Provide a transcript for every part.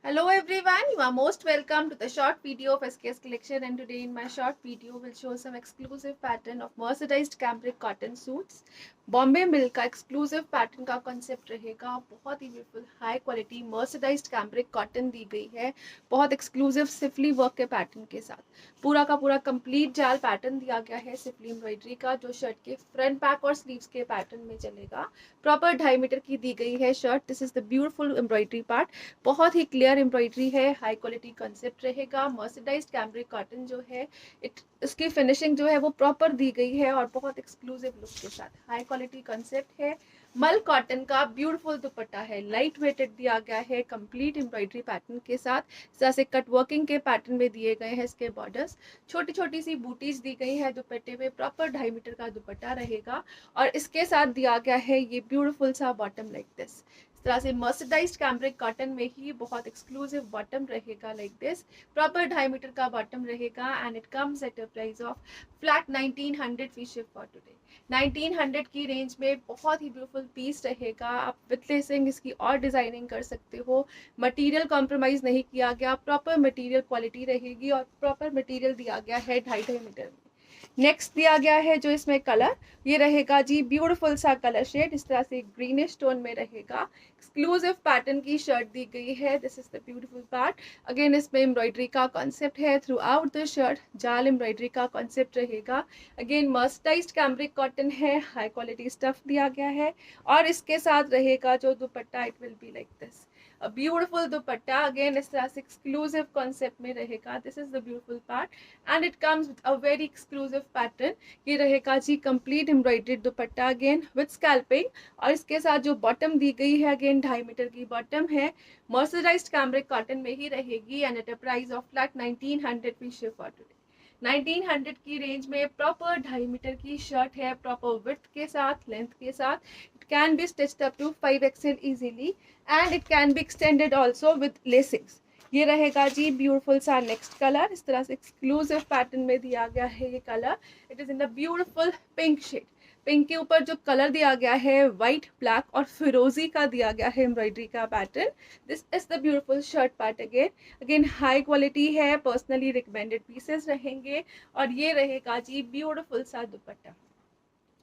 Hello everyone, you are most welcome to the short video of SKS collection, and today in my short video will show some exclusive pattern of mercerized cambric cotton suits. Bombay मिल का exclusive pattern का concept रहेगा। बहुत ही beautiful high quality mercerised cambric cotton दी गई है, बहुत exclusive schiffli work के पैटर्न के साथ। पूरा का पूरा कंप्लीट जाल पैटर्न दिया गया है सिफली एम्ब्रॉयडरी का, जो शर्ट के फ्रंट बैक और स्लीव्स के पैटर्न में चलेगा। प्रॉपर 2.5 मीटर की दी गई है shirt. This is the beautiful embroidery part, बहुत ही क्लियर एम्ब्रॉयडरी है, हाई क्वालिटी कॉन्सेप्ट रहेगा। मर्सराइज्ड कैम्ब्रिक कॉटन जो है इसकी फिनिशिंग जो है वो प्रॉपर दी गई है और बहुत एक्सक्लूसिव लुक के साथ हाई क्वालिटी कॉन्सेप्ट है। मल कॉटन का ब्यूटीफुल दुपट्टा है, लाइट वेटेड दिया गया है, कंप्लीट एम्ब्रॉयडरी पैटर्न के साथ। इस तरह से कट वर्किंग के पैटर्न में दिए गए हैं इसके बॉर्डर्स। छोटी छोटी सी बूटीज दी गई है दुपट्टे में, प्रॉपर 2.5 मीटर का दुपट्टा रहेगा और इसके साथ दिया गया है ये ब्यूटीफुल सा बॉटम लाइक दिस। इस तरह से मर्सराइज्ड कैम्ब्रिक कॉटन में ही बहुत एक्सक्लूसिव बॉटम रहेगा लाइक दिस। प्रॉपर 2.5 मीटर का बॉटम रहेगा and it comes at a price of flat 1900 free ship for today. 1900 की रेंज में बहुत ही ब्यूटीफुल पीस रहेगा। आप विथ लेसिंग इसकी और डिजाइनिंग कर सकते हो। मटेरियल कॉम्प्रोमाइज नहीं किया गया, प्रॉपर मटेरियल क्वालिटी रहेगी और प्रॉपर मटेरियल दिया गया है 2.5 मीटर में। नेक्स्ट दिया गया है जो इसमें कलर, ये रहेगा जी ब्यूटीफुल सा कलर शेड, इस तरह से ग्रीनिश टोन में रहेगा। एक्सक्लूसिव पैटर्न की शर्ट दी गई है। This is the beautiful part. Again इसमें एम्ब्रॉयडरी का कॉन्सेप्ट है थ्रू आउट द शर्ट, जाल एम्ब्रॉयडरी का कॉन्सेप्ट रहेगा। अगेन मर्सराइज्ड कैम्ब्रिक कॉटन है, हाई क्वालिटी स्टफ दिया गया है और इसके साथ रहेगा जो दुपट्टा, it will be like this, a beautiful dupatta. Again इस तरह से एक्सक्लूसिव कॉन्सेप्ट में रहेगा। This is the beautiful part and it comes with a very exclusive pattern. ये रहेगा जी complete embroidered dupatta again with scalloping और इसके साथ जो बॉटम दी गई है अगेन 2.5 मीटर की बॉटम है। मर्सराइज्ड कैम्ब्रिक कॉटन में ही रहेगी and at a price of flat 1900 free ship for today. 1900 की रेंज में प्रॉपर 2.5 मीटर की शर्ट है, प्रॉपर विड्थ के साथ, लेंथ के साथ। It can be stitched up to 5XL easily and it can be extended also with lacings. ये रहेगा जी ब्यूटीफुल सा नेक्स्ट कलर, इस तरह से एक्सक्लूसिव पैटर्न में दिया गया है ये colour. It is in the beautiful pink shade. Pink के ऊपर जो कलर दिया गया है व्हाइट, ब्लैक और फिरोजी का दिया गया है एम्ब्रॉयडरी का pattern. This is the beautiful shirt part again. Again high quality है, पर्सनली रिकमेंडेड पीसेस रहेंगे और ये रहेगा जी ब्यूटीफुल सा दुपट्टा।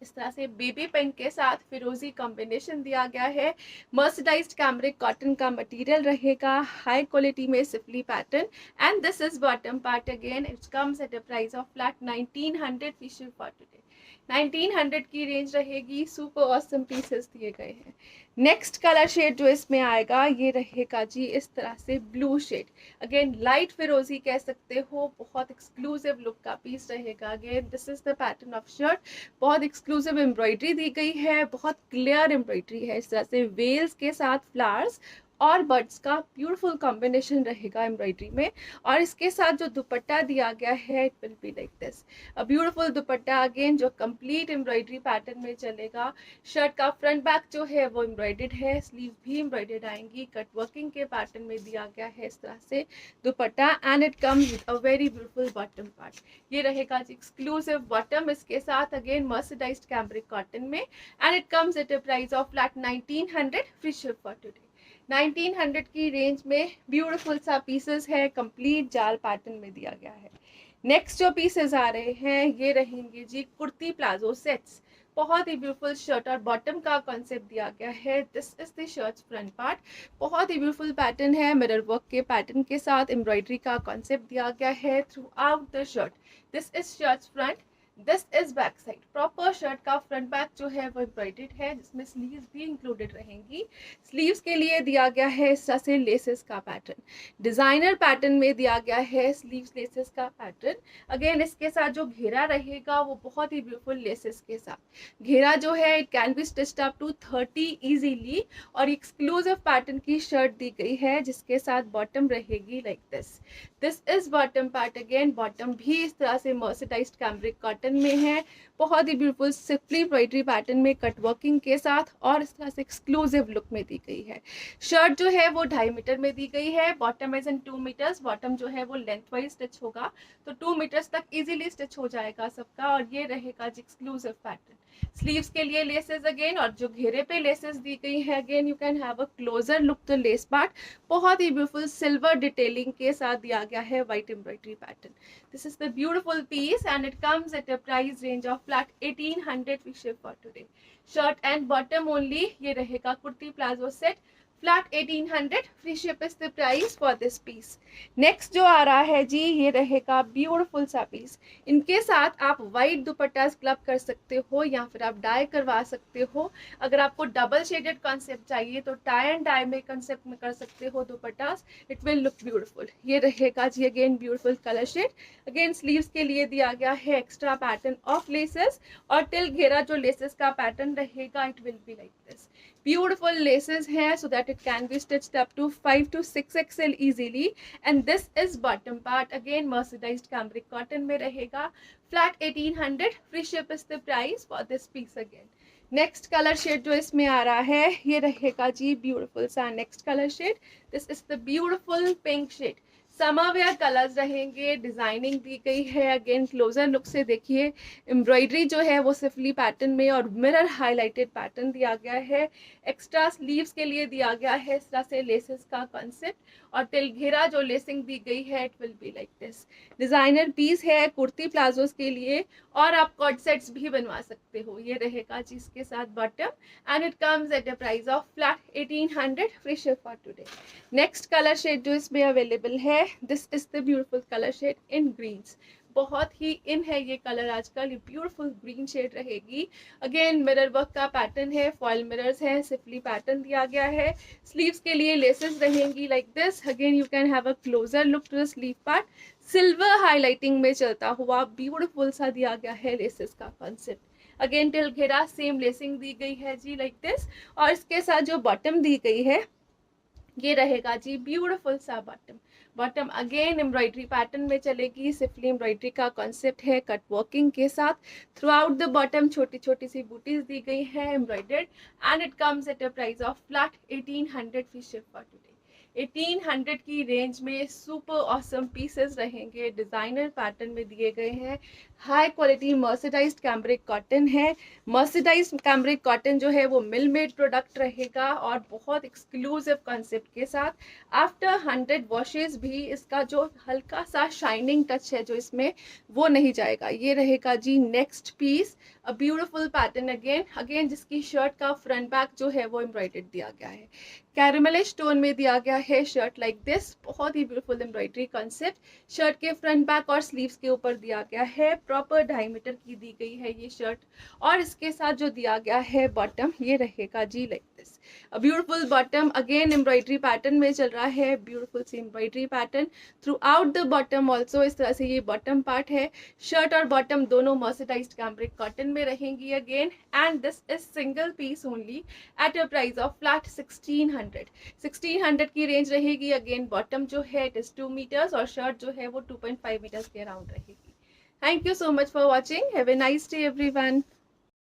इस तरह से बेबी पिंक के साथ फिरोजी कॉम्बिनेशन दिया गया है। मर्सराइज्ड कैम्ब्रिक कॉटन का मटेरियल रहेगा, हाई क्वालिटी में schiffli pattern and this is bottom part again. It comes at a price of flat 1900 free ship for today. 1900 की रेंज रहेगी। सुपर ऑसम पीसेस दिए गए हैं। नेक्स्ट कलर शेड जो इसमें आएगा ये रहेगा जी इस तरह से ब्लू शेड। अगेन लाइट फिरोजी कह सकते हो, बहुत एक्सक्लूसिव लुक का पीस रहेगा। Again this is the pattern of shirt. बहुत एक्सक्लूसिव एम्ब्रॉयडरी दी गई है, बहुत क्लियर एम्ब्रॉयडरी है। इस तरह से वेल्स के साथ फ्लावर्स और बर्ड्स का ब्यूटीफुल कॉम्बिनेशन रहेगा एम्ब्रॉयडरी में और इसके साथ जो दुपट्टा दिया गया है it will be like this, a beautiful dupatta again जो कंप्लीट एम्ब्रॉयडरी पैटर्न में चलेगा। शर्ट का फ्रंट बैक जो है वो एम्ब्रॉयडर्ड है, स्लीव भी एम्ब्रॉयडर्ड आएंगी, कट वर्किंग के पैटर्न में दिया गया है इस तरह से दुपट्टा and it comes with a very beautiful bottom part. ये रहेगा एक्सक्लूसिव बॉटम इसके साथ अगेन मर्सराइज्ड कैम्ब्रिक कॉटन में and it comes at a price of flat 1900 free ship for today. 1900 की रेंज में ब्यूटीफुल सा पीसेस है, कंप्लीट जाल पैटर्न में दिया गया है। नेक्स्ट जो पीसेस आ रहे हैं ये रहेंगे जी कुर्ती प्लाजो सेट्स। बहुत ही ब्यूटीफुल शर्ट और बॉटम का कॉन्सेप्ट दिया गया है। This is the shirt front part. बहुत ही ब्यूटीफुल पैटर्न है, मिरर वर्क के पैटर्न के साथ एम्ब्रॉयडरी का कॉन्सेप्ट दिया गया है through out the shirt. This is shirt front, this is back side. Proper shirt का फ्रंट बैक जो है वो एम्ब्रॉयडर्ड है, जिसमें स्लीव्स भी इंक्लूडेड रहेंगी। स्लीव्स के लिए दिया गया है इस तरह से लेसेस का पैटर्न, डिजाइनर पैटर्न में दिया गया है स्लीव्स लेसेस का पैटर्न। अगेन इसके साथ जो घेरा रहेगा वो बहुत ही ब्यूटीफुल लेसेस के साथ। घेरा जो है it can be stitched up to 30 easily और एक्सक्लूसिव पैटर्न की शर्ट दी गई है जिसके साथ बॉटम रहेगी like this. This is bottom part again. Bottom भी इस तरह से मर्सराइज्ड कैम्ब्रिक कॉटन में है, बहुत ही ब्यूटीफुल सिंपली एम्ब्रॉयडरी पैटर्न में कट वर्किंग के साथ और इस तरह से एक्सक्लूसिव लुक में दी गई है। शर्ट जो है वो 2.5 मीटर में दी गई है, bottom is in 2 metres. Bottom जो है वो लेंथ वाइज स्टिच होगा तो 2 मीटर्स तक इजीली स्टिच हो जाएगा सबका और ये रहेगा एक्सक्लूसिव पैटर्न। स्लीव्स के लिए लेसेस अगेन, और जो घेरे पे लेसेस दी गई है again you can have a closer look to lace part. बहुत ही ब्यूटीफुल सिल्वर डिटेलिंग के साथ दिया गया है white embroidery pattern. This is the beautiful piece and it comes at a price range of flat 1800 we ship for today. Shirt and bottom only, ये रहेगा kurti palazzo set, flat 1800, free ship is the price for this piece. Next जो आ रहा है जी, ये रहेगा beautiful सा piece. इनके साथ आप वाइट दुपट्टास क्लब कर सकते हो या फिर आप डाई करवा सकते हो। अगर आपको डबल शेडेड कॉन्सेप्ट चाहिए तो टाई एंड डाई में कॉन्सेप्ट में कर सकते हो dupattas, it will look beautiful. ये रहेगा जी again beautiful colour shade. Again sleeves के लिए दिया गया है एक्स्ट्रा पैटर्न ऑफ लेसेस, और टिल घेरा जो लेसेस का पैटर्न रहेगा it will be like this. Beautiful laces here so that it can be stitched up to 5 to 6XL easily. And this is bottom part, again mercerized cambric cotton में रहेगा, flat 1800, free ship is the price for this piece again. Next colour shade जो इसमें आ रहा है ये रहेगा जी ब्यूटीफुल सा next colour shade. This is the beautiful pink shade. Summerwear colours रहेंगे, डिजाइनिंग दी गई है। अगेन क्लोजर लुक से देखिए, एम्ब्रॉयडरी जो है वो सिफली पैटर्न में और मिरर हाईलाइटेड पैटर्न दिया गया है। एक्स्ट्रा स्लीव्स के लिए दिया गया है इस तरह से लेसेस का कॉन्सेप्ट, और टिल घेरा जो लेसिंग दी गई है it will be like this. Designer piece है कुर्ती प्लाजोस के लिए, और आप कॉर्ड सेट्स भी बनवा सकते हो। ये रहेगा जी इसके साथ bottom, and it comes at a price of flat 1800, free ship for today. Next colour shade जो इसमें अवेलेबल है, this is the beautiful colour shade in greens. बहुत ही इन है ये कलर आजकल, ये ब्यूटीफुल ग्रीन शेड रहेगी। अगेन मिरर वर्क का पैटर्न है, फॉयल मिरर्स है, सिफली पैटर्न दिया गया है। स्लीव्स के लिए लेसेस रहेंगी like this. Again you can have a closer look to the sleeve part. Silver highlighting में चलता हुआ ब्यूटीफुल सा दिया गया है लेसेस का कॉन्सेप्ट। अगेन टिल घेरा सेम लेसिंग दी गई है जी लाइक दिस, और इसके साथ जो बॉटम दी गई है ये रहेगा जी ब्यूटीफुल सा bottom. Bottom again embroidery pattern में चलेगी, सिफली एम्ब्रॉयडरी का कॉन्सेप्ट है कट वर्किंग के साथ। थ्रू आउट द बॉटम छोटी छोटी सी बूटीज दी गई है embroidered, and it comes at a price of flat 1800, free ship for today. 1800 की रेंज में सुपर ऑसम पीसेस रहेंगे, डिजाइनर पैटर्न में दिए गए हैं। High quality mercerised cambric cotton है। मर्सराइज्ड कैम्ब्रिक कॉटन जो है वो मिल मेड प्रोडक्ट रहेगा, और बहुत एक्सक्लूसिव कॉन्सेप्ट के साथ। आफ्टर 100 वॉशेस भी इसका जो हल्का सा शाइनिंग टच है जो इसमें, वो नहीं जाएगा। ये रहेगा जी next piece, a beautiful pattern again जिसकी शर्ट का फ्रंट बैक जो है वो एम्ब्रॉयडर्ड दिया गया है। कैरमलिश टोन में दिया गया है शर्ट लाइक दिस। बहुत ही ब्यूटीफुल एम्ब्रॉयडरी कॉन्सेप्ट शर्ट के फ्रंट बैक और स्लीव्स के ऊपर दिया गया है। प्रॉपर 2.5 मीटर की दी गई है ये शर्ट, और इसके साथ जो दिया गया है बॉटम ये रहेगा जी like this. A beautiful bottom, again embroidery pattern में चल रहा है, ब्यूटीफुल सी embroidery pattern throughout the bottom also. इस तरह से ये बॉटम पार्ट है। शर्ट और बॉटम दोनों मर्सराइज्ड कैम्ब्रिक कॉटन में रहेंगी again, and this is single piece only at a price of flat 1600 की रेंज रहेगी। अगेन बॉटम जो है इट इज 2 मीटर्स, और शर्ट जो है वो 2.5 मीटर्स के अराउंड रहेगी। Thank you so much for watching. Have a nice day everyone.